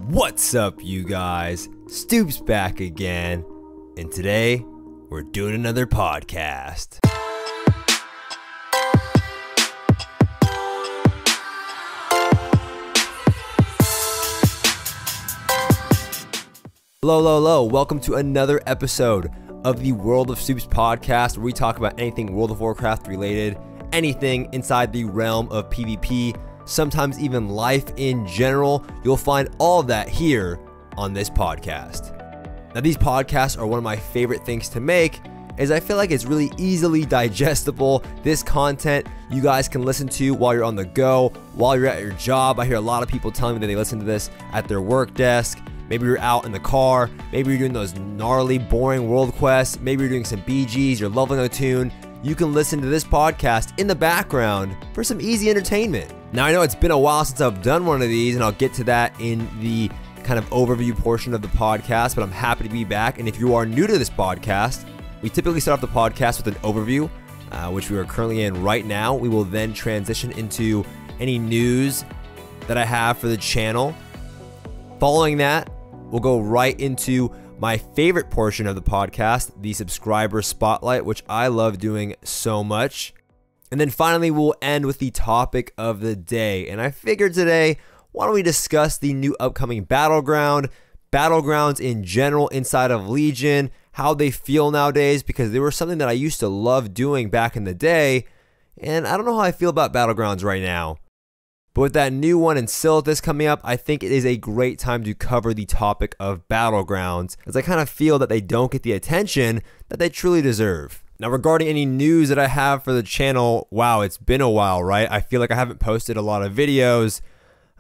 What's up, you guys? Stoopzz back again, and today we're doing another podcast. Hello, welcome to another episode of the World of Stoopzz Podcast, where we talk about anything World of Warcraft related, anything inside the realm of PvP, sometimes even life in general. You'll find all of that here on this podcast. Now, these podcasts are one of my favorite things to make, as I feel like it's really easily digestible. This content you guys can listen to while you're on the go, while you're at your job. I hear a lot of people telling me that they listen to this at their work desk. Maybe you're out in the car, maybe you're doing those gnarly, boring world quests, maybe you're doing some BGs, you're leveling a tune. You can listen to this podcast in the background for some easy entertainment. Now, I know it's been a while since I've done one of these, and I'll get to that in the kind of overview portion of the podcast, but I'm happy to be back. And if you are new to this podcast, we typically start off the podcast with an overview, which we are currently in right now. We will then transition into any news that I have for the channel. Following that, we'll go right into my favorite portion of the podcast, the subscriber spotlight, which I love doing so much. And then finally, we'll end with the topic of the day. And I figured today, why don't we discuss the new upcoming Battleground, Battlegrounds in general inside of Legion, how they feel nowadays, because they were something that I used to love doing back in the day. And I don't know how I feel about Battlegrounds right now. But with that new one in Silithus coming up, I think it is a great time to cover the topic of Battlegrounds, as I kind of feel that they don't get the attention that they truly deserve. Now, regarding any news that I have for the channel, wow, it's been a while, right? I feel like I haven't posted a lot of videos,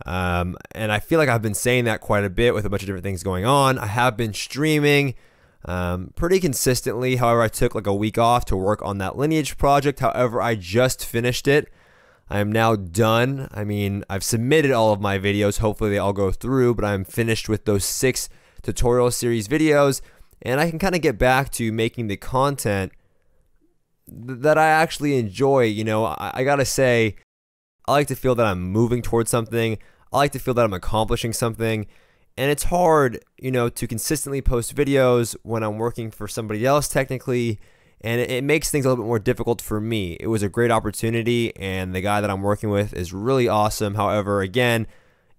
and I feel like I've been saying that quite a bit with a bunch of different things going on. I have been streaming pretty consistently. However, I took like a week off to work on that Lineage project. However, I just finished it. I am now done. I mean, I've submitted all of my videos. Hopefully they all go through, but I'm finished with those 6 tutorial series videos, and I can kind of get back to making the content that I actually enjoy. You know, I gotta say, I like to feel that I'm moving towards something. I like to feel that I'm accomplishing something, and it's hard, you know, to consistently post videos when I'm working for somebody else technically. And it makes things a little bit more difficult for me. It was a great opportunity, and the guy that I'm working with is really awesome. However, again,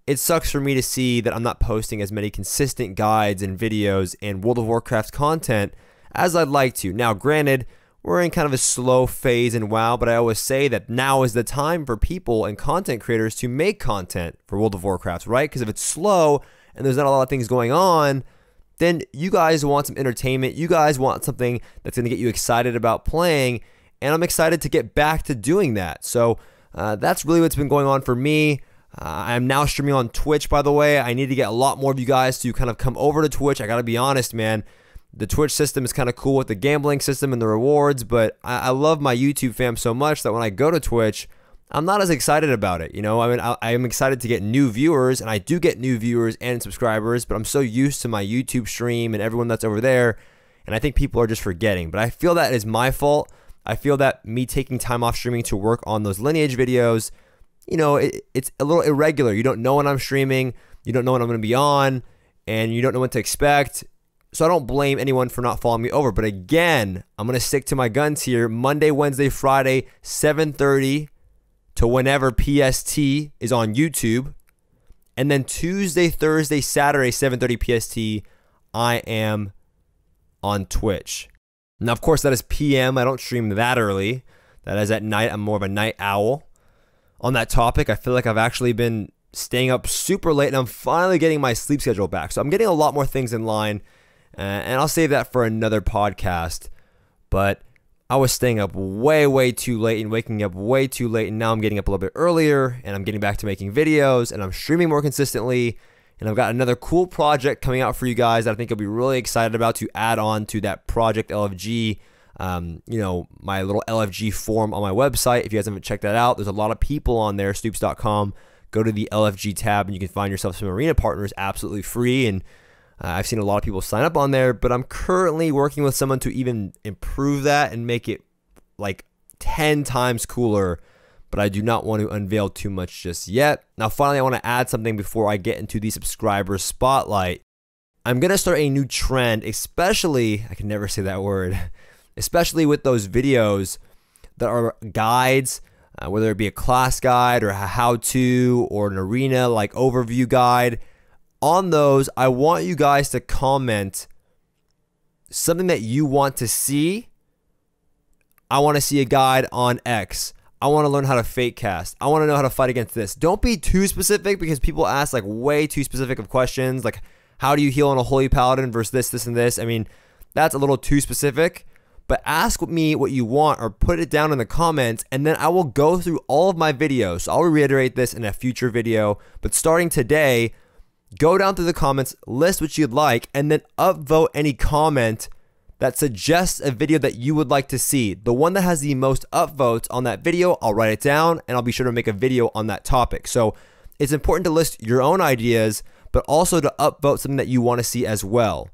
it sucks for me to see that I'm not posting as many consistent guides and videos and World of Warcraft content as I'd like to. Now, granted, we're in kind of a slow phase in WoW, but I always say that now is the time for people and content creators to make content for World of Warcraft, right? Because if it's slow and there's not a lot of things going on, then you guys want some entertainment. You guys want something that's going to get you excited about playing, and I'm excited to get back to doing that. So that's really what's been going on for me. I'm now streaming on Twitch, by the way. I need to get a lot more of you guys to kind of come over to Twitch. I got to be honest, man. The Twitch system is kind of cool with the gambling system and the rewards, but I love my YouTube fam so much that when I go to Twitch, I'm not as excited about it. You know, I mean, I am excited to get new viewers, and I do get new viewers and subscribers, but I'm so used to my YouTube stream and everyone that's over there, and I think people are just forgetting. But I feel that is my fault. I feel that me taking time off streaming to work on those Lineage videos, you know, it's a little irregular. You don't know when I'm streaming, you don't know when I'm going to be on, and you don't know what to expect. So I don't blame anyone for not following me over. But again, I'm going to stick to my guns here. Monday, Wednesday, Friday, 7:30 to whenever PST is on YouTube. And then Tuesday, Thursday, Saturday, 7:30 PST, I am on Twitch. Now, of course, that is PM. I don't stream that early. That is at night. I'm more of a night owl. On that topic, I feel like I've actually been staying up super late, and I'm finally getting my sleep schedule back. So I'm getting a lot more things in line, and I'll save that for another podcast. But I was staying up way too late and waking up way too late, and now I'm getting up a little bit earlier, and I'm getting back to making videos, and I'm streaming more consistently, and I've got another cool project coming out for you guys that I think you'll be really excited about to add on to that Project LFG, you know, my little LFG form on my website. If you guys haven't checked that out, there's a lot of people on there, Stoopzz.com. Go to the LFG tab, and you can find yourself some arena partners absolutely free, and I've seen a lot of people sign up on there, but I'm currently working with someone to even improve that and make it like 10 times cooler but I do not want to unveil too much just yet. Now, finally, I want to add something before I get into the subscriber spotlight. I'm going to start a new trend, especially, I can never say that word, especially with those videos that are guides, whether it be a class guide or a how-to or an arena like overview guide. On those, I want you guys to comment something that you want to see. I want to see a guide on X. I want to learn how to fake cast. I want to know how to fight against this. Don't be too specific, because people ask like way too specific of questions, like how do you heal on a holy paladin versus this, and this. I mean, that's a little too specific. But ask me what you want, or put it down in the comments, and then I will go through all of my videos. So I'll reiterate this in a future video, but starting today, go down through the comments, list what you'd like, and then upvote any comment that suggests a video that you would like to see. The one that has the most upvotes on that video, I'll write it down, and I'll be sure to make a video on that topic. So it's important to list your own ideas, but also to upvote something that you want to see as well.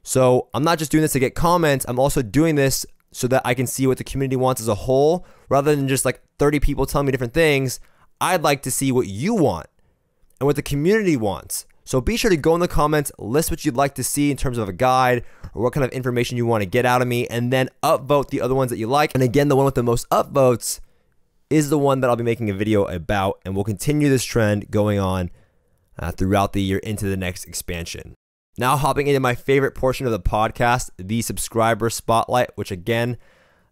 So I'm not just doing this to get comments, I'm also doing this so that I can see what the community wants as a whole, rather than just like 30 people telling me different things. I'd like to see what you want and what the community wants. So be sure to go in the comments, list what you'd like to see in terms of a guide or what kind of information you want to get out of me, and then upvote the other ones that you like. And again, the one with the most upvotes is the one that I'll be making a video about, and we'll continue this trend going on throughout the year into the next expansion. Now hopping into my favorite portion of the podcast, the subscriber spotlight, which again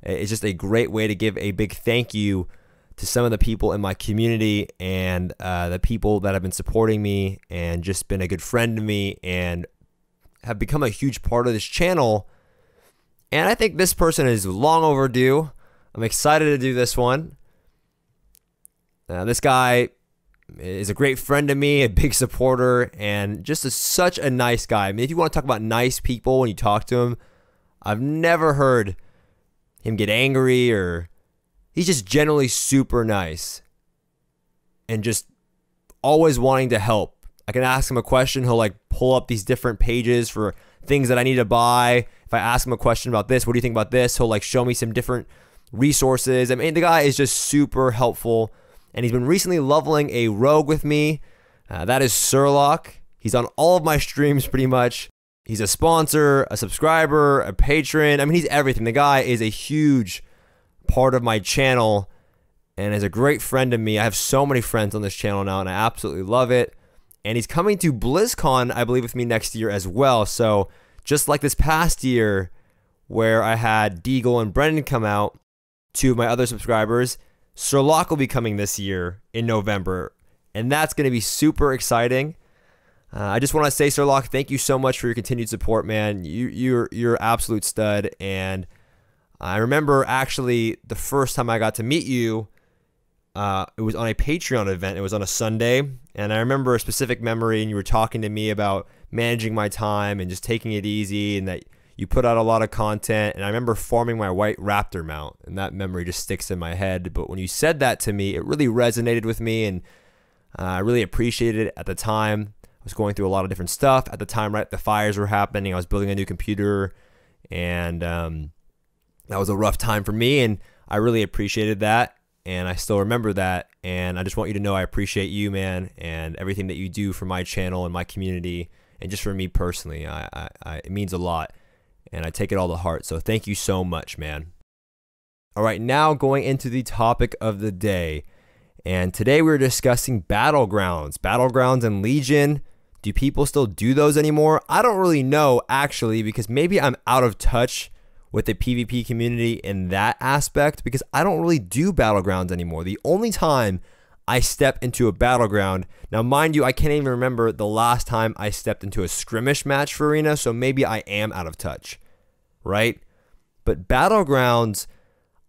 is just a great way to give a big thank you to some of the people in my community and the people that have been supporting me and just been a good friend to me and have become a huge part of this channel. And I think this person is long overdue. I'm excited to do this one. This guy is a great friend to me, a big supporter, and just such a nice guy. I mean, if you want to talk about nice people when you talk to him, I've never heard him get angry, or he's just generally super nice and just always wanting to help. I can ask him a question, he'll like pull up these different pages for things that I need to buy. If I ask him a question about this, what do you think about this? He'll like show me some different resources. I mean, the guy is just super helpful. And he's been recently leveling a rogue with me. That is Sherlock. He's on all of my streams pretty much. He's a sponsor, a subscriber, a patron. I mean, he's everything. The guy is a huge part of my channel and is a great friend to me. I have so many friends on this channel now, and I absolutely love it. And he's coming to BlizzCon, I believe, with me next year as well. So just like this past year where I had Deagle and Brendan come out, two of my other subscribers, Sherlock will be coming this year in November, and that's going to be super exciting. I just want to say, Sherlock, thank you so much for your continued support, man. You're an absolute stud, and I remember actually the first time I got to meet you, it was on a Patreon event. It was on a Sunday, and I remember a specific memory, and you were talking to me about managing my time and just taking it easy, and that you put out a lot of content. And I remember farming my white raptor mount, and that memory just sticks in my head. But when you said that to me, it really resonated with me, and I really appreciated it at the time. I was going through a lot of different stuff at the time, right? The fires were happening. I was building a new computer, and that was a rough time for me, and I really appreciated that, and I still remember that. And I just want you to know I appreciate you, man, and everything that you do for my channel and my community, and just for me personally. It means a lot, and I take it all to heart. So thank you so much, man. All right, now going into the topic of the day. And today we're discussing Battlegrounds. Battlegrounds and Legion. Do people still do those anymore? I don't really know, actually, because maybe I'm out of touch with the PvP community in that aspect, because I don't really do Battlegrounds anymore. The only time I step into a Battleground, now mind you, I can't even remember the last time I stepped into a skirmish match for Arena, so maybe I am out of touch, right? But Battlegrounds,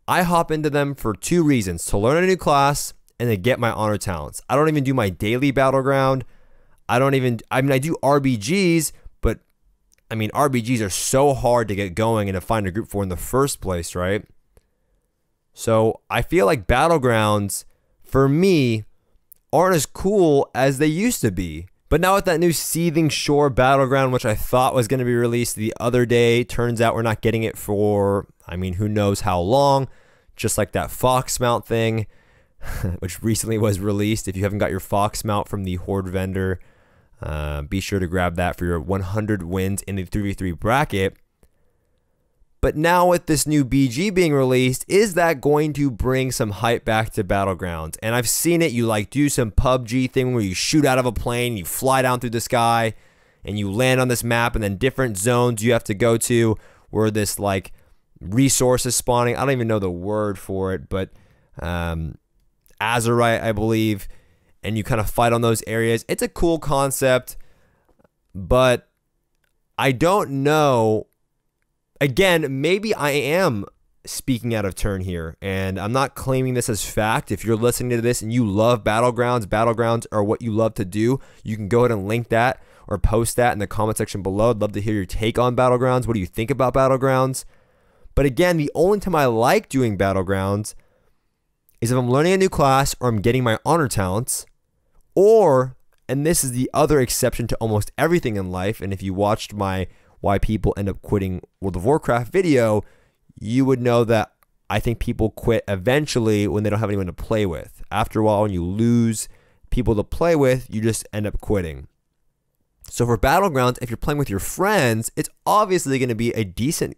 I hop into them for two reasons: to learn a new class and to get my honor talents. I don't even do my daily Battleground. I do RBGs, but I mean, RBGs are so hard to get going and to find a group for in the first place, right? So I feel like Battlegrounds, for me, aren't as cool as they used to be. But now with that new Seething Shore Battleground, which I thought was going to be released the other day, turns out we're not getting it for, I mean, who knows how long, just like that Fox mount thing. which recently was released. If you haven't got your Fox mount from the Horde vendor, be sure to grab that for your 100 wins in the 3v3 bracket. But now with this new BG being released, is that going to bring some hype back to Battlegrounds? And I've seen it. You like do some PUBG thing where you shoot out of a plane, you fly down through the sky, and you land on this map, and then different zones you have to go to where this like resources spawning. I don't even know the word for it, but Azeroth, I believe, and you kind of fight on those areas. It's a cool concept, but I don't know. Again, maybe I am speaking out of turn here, and I'm not claiming this as fact. If you're listening to this and you love Battlegrounds are what you love to do, you can go ahead and link that or post that in the comment section below. I'd love to hear your take on Battlegrounds. What do you think about Battlegrounds? But again, the only time I like doing Battlegrounds is if I'm learning a new class or I'm getting my honor talents, or, and this is the other exception to almost everything in life, and if you watched my why people end up quitting World of Warcraft video, you would know that I think people quit eventually when they don't have anyone to play with. After a while, when you lose people to play with, you just end up quitting. So for Battlegrounds, if you're playing with your friends, it's obviously going to be a decent,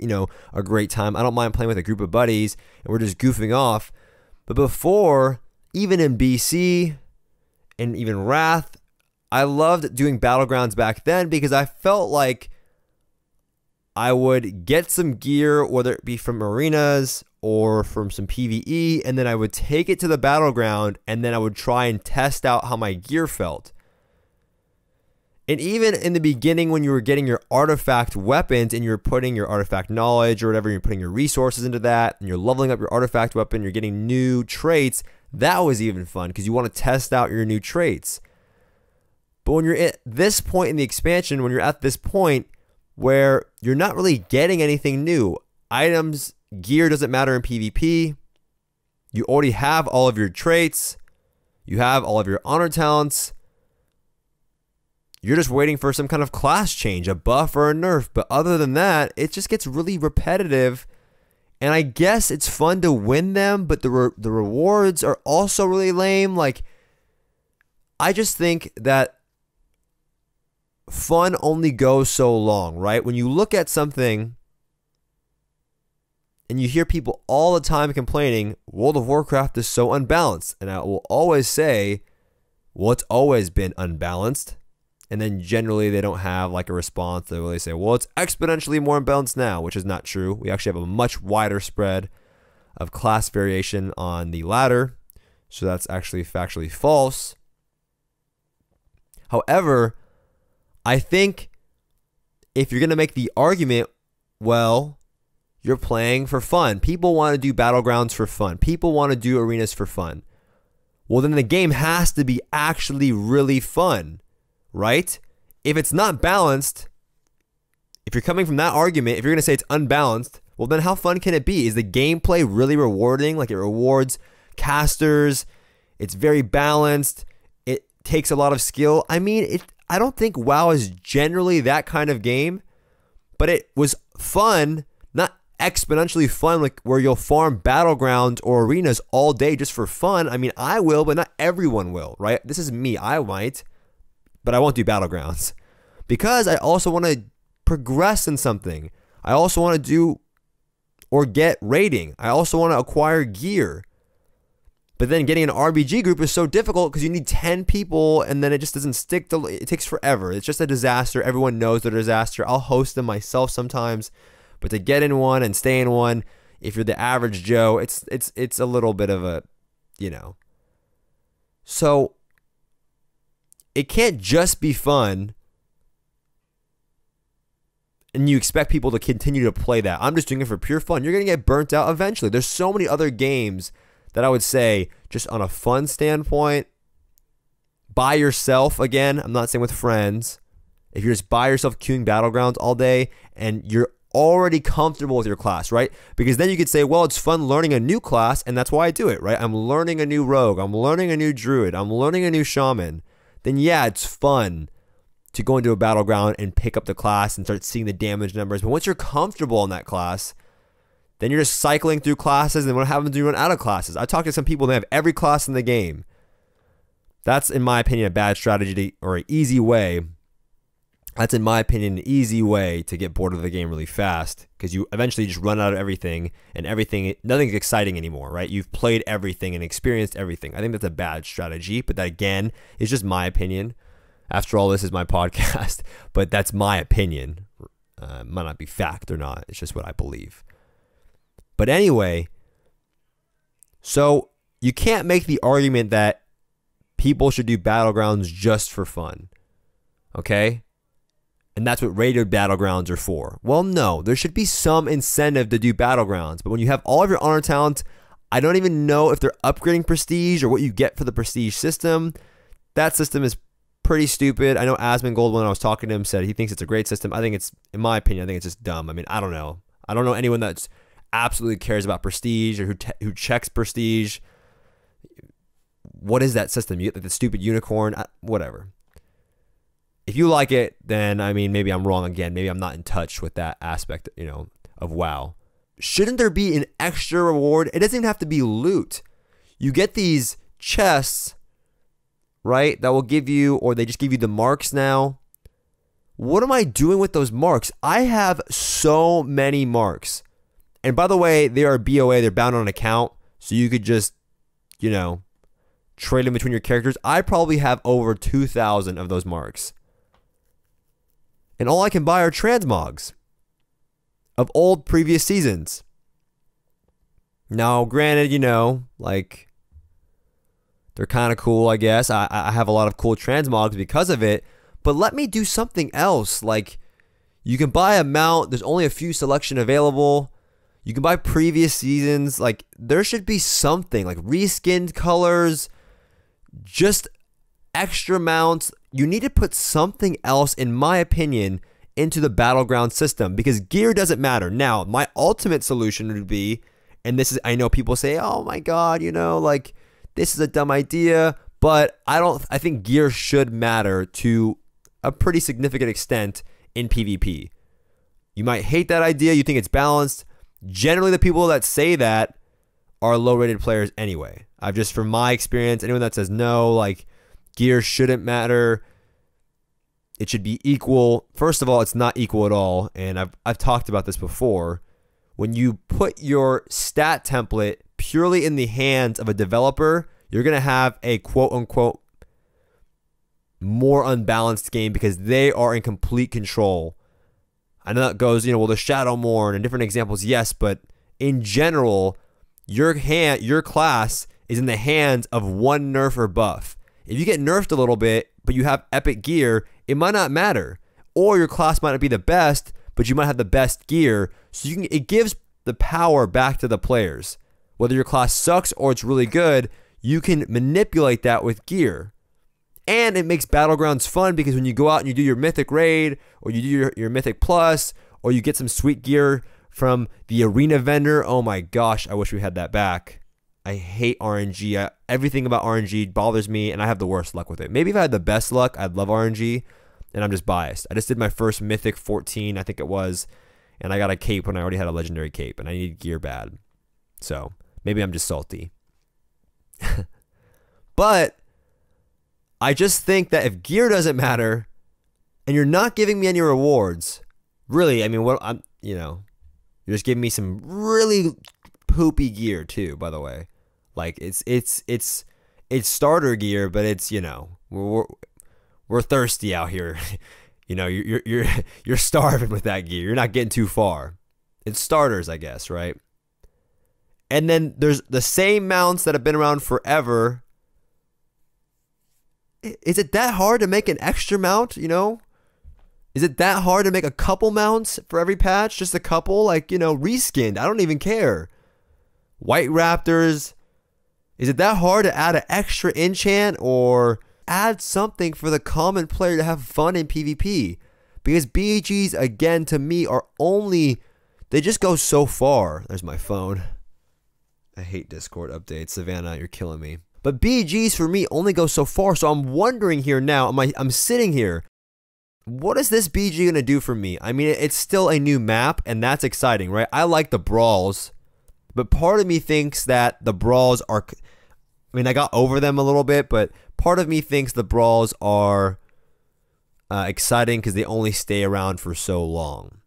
a great time. I don't mind playing with a group of buddies and we're just goofing off. But before, even in BC and even Wrath, I loved doing Battlegrounds back then because I felt like I would get some gear, whether it be from arenas or from some PvE, and then I would take it to the Battleground, and then I would try and test out how my gear felt. And even in the beginning when you were getting your artifact weapons and you're putting your artifact knowledge or whatever, you're putting your resources into that, and you're leveling up your artifact weapon, you're getting new traits, that was even fun because you want to test out your new traits. But when you're at this point in the expansion, when you're at this point where you're not really getting anything new. Items, gear doesn't matter in PvP. You already have all of your traits. You have all of your honor talents. You're just waiting for some kind of class change, a buff or a nerf. But other than that, it just gets really repetitive. And I guess it's fun to win them, but the rewards are also really lame. Like, I just think that fun only goes so long, right? When you look at something and you hear people all the time complaining, World of Warcraft is so unbalanced. And I will always say, well, it's always been unbalanced. And then generally they don't have like a response. They really say, well, it's exponentially more unbalanced now, which is not true. We actually have a much wider spread of class variation on the ladder. So that's actually factually false. However, I think if you're going to make the argument, well, you're playing for fun. People want to do Battlegrounds for fun. People want to do arenas for fun. Well, then the game has to be actually really fun, right? If it's not balanced, if you're coming from that argument, if you're going to say it's unbalanced, well, then how fun can it be? Is the gameplay really rewarding? Like, it rewards casters. It's very balanced. It takes a lot of skill. I mean, I don't think WoW is generally that kind of game, but it was fun, not exponentially fun, like where you'll farm Battlegrounds or arenas all day just for fun. I mean, I will, but not everyone will, right? This is me. I might, but I won't do Battlegrounds because I also want to progress in something. I also want to do or get rating. I also want to acquire gear. But then getting an RBG group is so difficult because you need 10 people and then it just doesn't stick. It takes forever. It's just a disaster. Everyone knows they're a disaster. I'll host them myself sometimes. But to get in one and stay in one, if you're the average Joe, it's a little bit of a, So it can't just be fun and you expect people to continue to play that. I'm just doing it for pure fun. You're going to get burnt out eventually. There's so many other games that I would say, just on a fun standpoint, by yourself, again, I'm not saying with friends, if you're just by yourself queuing Battlegrounds all day and you're already comfortable with your class, right? Because then you could say, well, it's fun learning a new class, and that's why I do it, right? I'm learning a new rogue, I'm learning a new druid, I'm learning a new shaman. Then yeah, it's fun to go into a Battleground and pick up the class and start seeing the damage numbers. But once you're comfortable in that class, then you're just cycling through classes, and what happens when you run out of classes? I talked to some people, they have every class in the game. That's, in my opinion, a bad strategy or an easy way. That's, in my opinion, an easy way to get bored of the game really fast, because you eventually just run out of everything, and nothing's exciting anymore, right? You've played everything and experienced everything. I think that's a bad strategy, but that, again, is just my opinion. After all, this is my podcast, but that's my opinion. Might not be fact or not. It's just what I believe. But anyway, so you can't make the argument that people should do Battlegrounds just for fun, okay? And that's what rated Battlegrounds are for. Well, no, there should be some incentive to do Battlegrounds. But when you have all of your honor talents, I don't even know if they're upgrading prestige or what you get for the prestige system. That system is pretty stupid. I know Asmongold, when I was talking to him, said he thinks it's a great system. I think it's, in my opinion, I think it's just dumb. I mean, I don't know. I don't know anyone that's absolutely cares about prestige or who checks prestige. What is that system? You get like the stupid unicorn, whatever. If you like it, then, I mean, maybe I'm wrong again. Maybe I'm not in touch with that aspect, of WoW. Shouldn't there be an extra reward? It doesn't even have to be loot. You get these chests, right, that will give you, or they just give you the marks now. What am I doing with those marks? I have so many marks. And by the way, they are BOA. They're bound on an account. So you could just, trade them between your characters. I probably have over 2,000 of those marks. And all I can buy are transmogs of old previous seasons. Now, granted, they're kind of cool, I guess. I have a lot of cool transmogs because of it. But let me do something else. Like, you can buy a mount. There's only a few selection available. You can buy previous seasons. Like, there should be something. Like, reskinned colors. Just extra mounts. You need to put something else, in my opinion, into the Battleground system. Because gear doesn't matter. Now, my ultimate solution would be, and this is, I know people say, oh my god, this is a dumb idea. But I think gear should matter to a pretty significant extent in PvP. You might hate that idea. You think it's balanced. Generally, the people that say that are low-rated players anyway. From my experience, anyone that says no, gear shouldn't matter, it should be equal. First of all, it's not equal at all, and I've talked about this before. When you put your stat template purely in the hands of a developer, you're going to have a quote-unquote more unbalanced game because they are in complete control. I know that goes, well, the Shadowmourne and different examples, yes, but in general, your class is in the hands of one nerf or buff. If you get nerfed a little bit, but you have epic gear, it might not matter. Or your class might not be the best, but you might have the best gear. So it gives the power back to the players. Whether your class sucks or it's really good, you can manipulate that with gear. And it makes Battlegrounds fun because when you go out and you do your Mythic Raid, or you do your Mythic Plus, or you get some sweet gear from the arena vendor, oh my gosh, I wish we had that back. I hate RNG. Everything about RNG bothers me, and I have the worst luck with it. Maybe if I had the best luck, I'd love RNG, and I'm just biased. I just did my first Mythic 14, I think it was, and I got a cape when I already had a legendary cape, and I needed gear bad. So maybe I'm just salty. But I just think that if gear doesn't matter, and you're not giving me any rewards, really, I mean, you're just giving me some really poopy gear too, by the way. It's starter gear, but it's, we're thirsty out here. You're starving with that gear. You're not getting too far. It's starters, I guess, right? And then there's the same mounts that have been around forever. Is it that hard to make an extra mount, Is it that hard to make a couple mounts for every patch? Just a couple? Reskinned. I don't even care. White Raptors. Is it that hard to add an extra enchant or add something for the common player to have fun in PvP? Because BGs, again, to me, they just go so far. There's my phone. I hate Discord updates. Savannah, you're killing me. But BGs for me only go so far. So I'm wondering here now, I'm sitting here. what is this BG going to do for me? I mean, it's still a new map, and that's exciting, right? I like the brawls, but part of me thinks that the brawls are... I mean, I got over them a little bit, but part of me thinks the brawls are exciting because they only stay around for so long.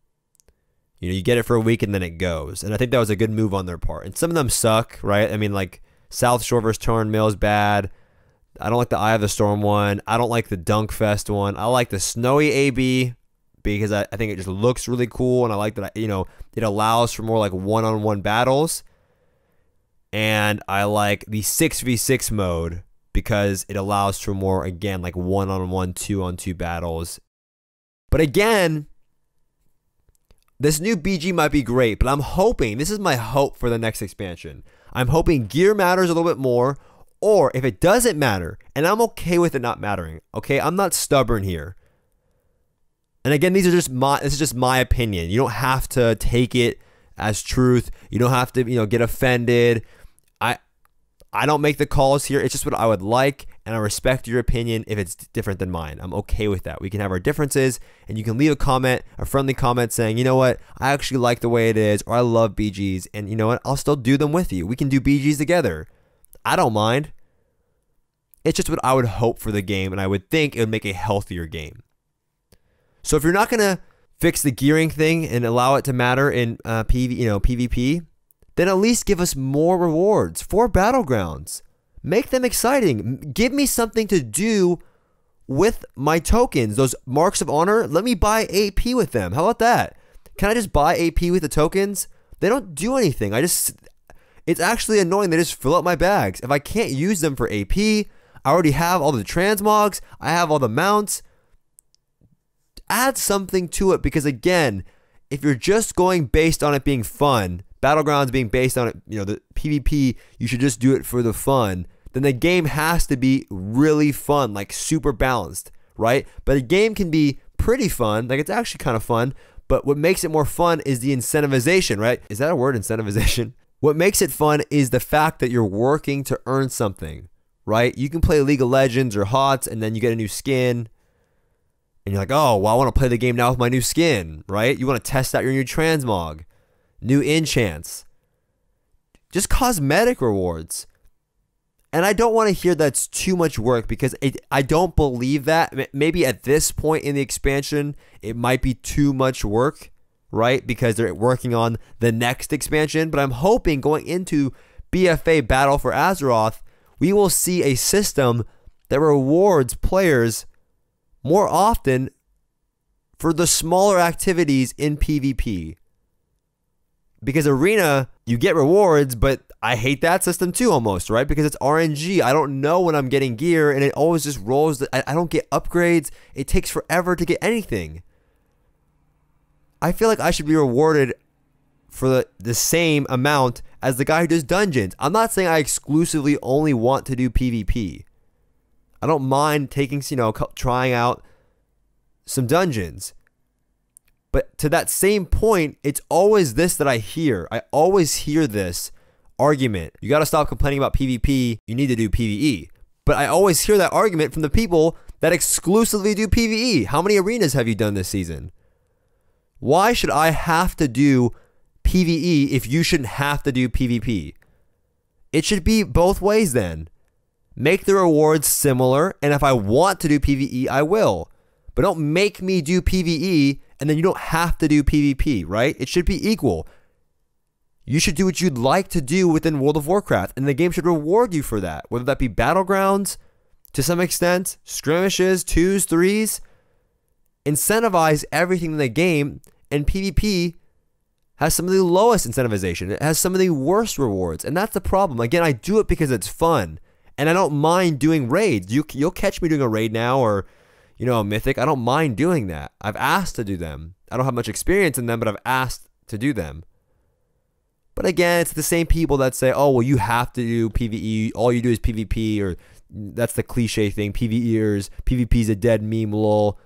You know, you get it for a week and then it goes. And I think that was a good move on their part. And some of them suck, right? I mean, like South Shore vs. Torn Mill is bad. I don't like the Eye of the Storm one. I don't like the Dunk Fest one. I like the Snowy AB because I think it just looks really cool. And I like that, you know, it allows for more like one-on-one battles. And I like the 6v6 mode because it allows for more, again, like one-on-one, two-on-two battles. But again, this new BG might be great, but I'm hoping, this is my hope for the next expansion. I'm hoping gear matters a little bit more, or if it doesn't matter, and I'm okay with it not mattering, okay? I'm not stubborn here. And again, this is just my opinion. You don't have to take it as truth. You don't have to, you know, get offended. I don't make the calls here. It's just what I would like, and I respect your opinion if it's different than mine. I'm okay with that. We can have our differences, and you can leave a comment, a friendly comment saying, you know what, I actually like the way it is, or I love BGs, and you know what, I'll still do them with you. We can do BGs together. I don't mind. It's just what I would hope for the game, and I would think it would make a healthier game. So if you're not going to fix the gearing thing and allow it to matter in PvP, then at least give us more rewards for Battlegrounds. Make them exciting. Give me something to do with my tokens. Those marks of honor, let me buy AP with them. How about that? Can I just buy AP with the tokens? They don't do anything. It's actually annoying. They just fill up my bags. If I can't use them for AP, I already have all the transmogs. I have all the mounts. Add something to it, because again, if you're just going based on it being fun, Battlegrounds being based on it, you know, the PvP, you should just do it for the fun, then the game has to be really fun, like super balanced, right? But a game can be pretty fun, like it's actually kind of fun, but what makes it more fun is the incentivization, right? Is that a word, incentivization? What makes it fun is the fact that you're working to earn something, right? You can play League of Legends or HOTS and then you get a new skin, and you're like, oh, well, I want to play the game now with my new skin, right? You want to test out your new transmog, new enchants, just cosmetic rewards. And I don't want to hear that's too much work, because I don't believe that. Maybe at this point in the expansion, it might be too much work, right? Because they're working on the next expansion. But I'm hoping going into BFA Battle for Azeroth, we will see a system that rewards players more often for the smaller activities in PvP. Because Arena, you get rewards, but I hate that system too almost, right? Because it's RNG. I don't know when I'm getting gear, and it always just rolls. I don't get upgrades. It takes forever to get anything. I feel like I should be rewarded for the same amount as the guy who does dungeons. I'm not saying I exclusively only want to do PvP. I don't mind taking, you know, trying out some dungeons. But to that same point, it's always this that I hear. I always hear this argument. You got to stop complaining about PvP. You need to do PvE. But I always hear that argument from the people that exclusively do PvE. How many arenas have you done this season? Why should I have to do PvE if you shouldn't have to do PvP? It should be both ways then. Make the rewards similar, and if I want to do PvE, I will. But don't make me do PvE and then you don't have to do PvP, right? It should be equal. You should do what you'd like to do within World of Warcraft, and the game should reward you for that. Whether that be Battlegrounds, to some extent, skirmishes, 2s, 3s. Incentivize everything in the game, and PvP has some of the lowest incentivization. It has some of the worst rewards, and that's the problem. Again, I do it because it's fun. And I don't mind doing raids. You'll catch me doing a raid now, or, you know, a mythic. I don't mind doing that. I've asked to do them. I don't have much experience in them, but I've asked to do them. But again, it's the same people that say, oh, well, you have to do PvE. All you do is PvP, or that's the cliche thing. PvEers, PvP's a dead meme, lol.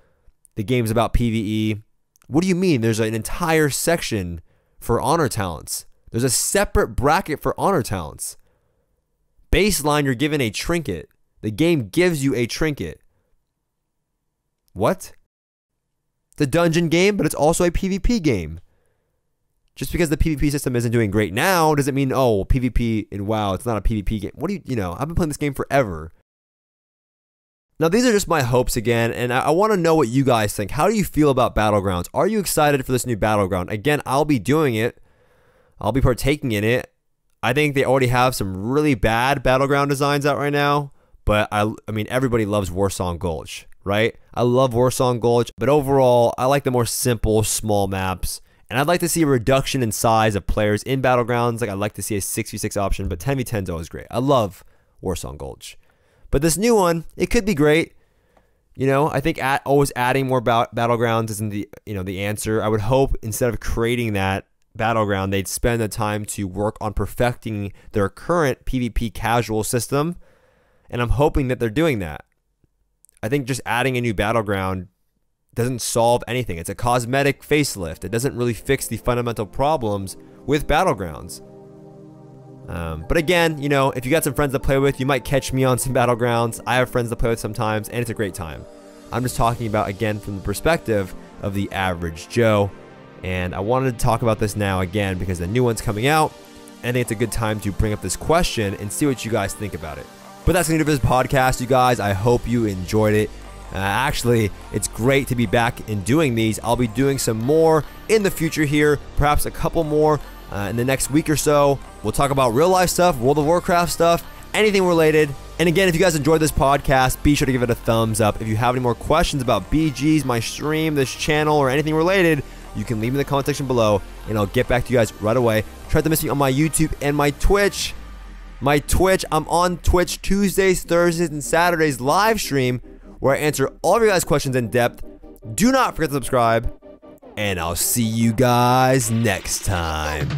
The game's about PvE. What do you mean? There's an entire section for honor talents. There's a separate bracket for honor talents. Baseline, you're given a trinket. The game gives you a trinket. What? It's a dungeon game, but it's also a PvP game. Just because the PvP system isn't doing great now doesn't mean, oh, PvP in WoW, it's not a PvP game. What do you know, I've been playing this game forever. Now, these are just my hopes again, and I want to know what you guys think. How do you feel about Battlegrounds? Are you excited for this new Battleground? Again, I'll be doing it. I'll be partaking in it. I think they already have some really bad Battleground designs out right now, but I mean, everybody loves Warsong Gulch, right? I love Warsong Gulch, but overall, I like the more simple, small maps, and I'd like to see a reduction in size of players in Battlegrounds. Like, I'd like to see a 6v6 option, but 10v10 is always great. I love Warsong Gulch. But this new one, it could be great. You know, I think always adding more Battlegrounds isn't the answer. I would hope instead of creating that Battleground, they'd spend the time to work on perfecting their current PvP casual system. And I'm hoping that they're doing that. I think just adding a new Battleground doesn't solve anything. It's a cosmetic facelift. It doesn't really fix the fundamental problems with Battlegrounds. But again, you know, if you got some friends to play with, you might catch me on some Battlegrounds. I have friends to play with sometimes, and it's a great time. I'm just talking about, again, from the perspective of the average Joe. And I wanted to talk about this now again because the new one's coming out. And I think it's a good time to bring up this question and see what you guys think about it. But that's going to do for this podcast, you guys. I hope you enjoyed it. Actually, it's great to be back in doing these. I'll be doing some more in the future here, perhaps a couple more in the next week or so. We'll talk about real life stuff, World of Warcraft stuff, anything related. And again, if you guys enjoyed this podcast, be sure to give it a thumbs up. If you have any more questions about BGs, my stream, this channel, or anything related, you can leave them in the comment section below, and I'll get back to you guys right away. Try to miss me on my YouTube and my Twitch. I'm on Twitch Tuesdays, Thursdays, and Saturdays live stream, where I answer all of your guys' questions in depth. Do not forget to subscribe, and I'll see you guys next time.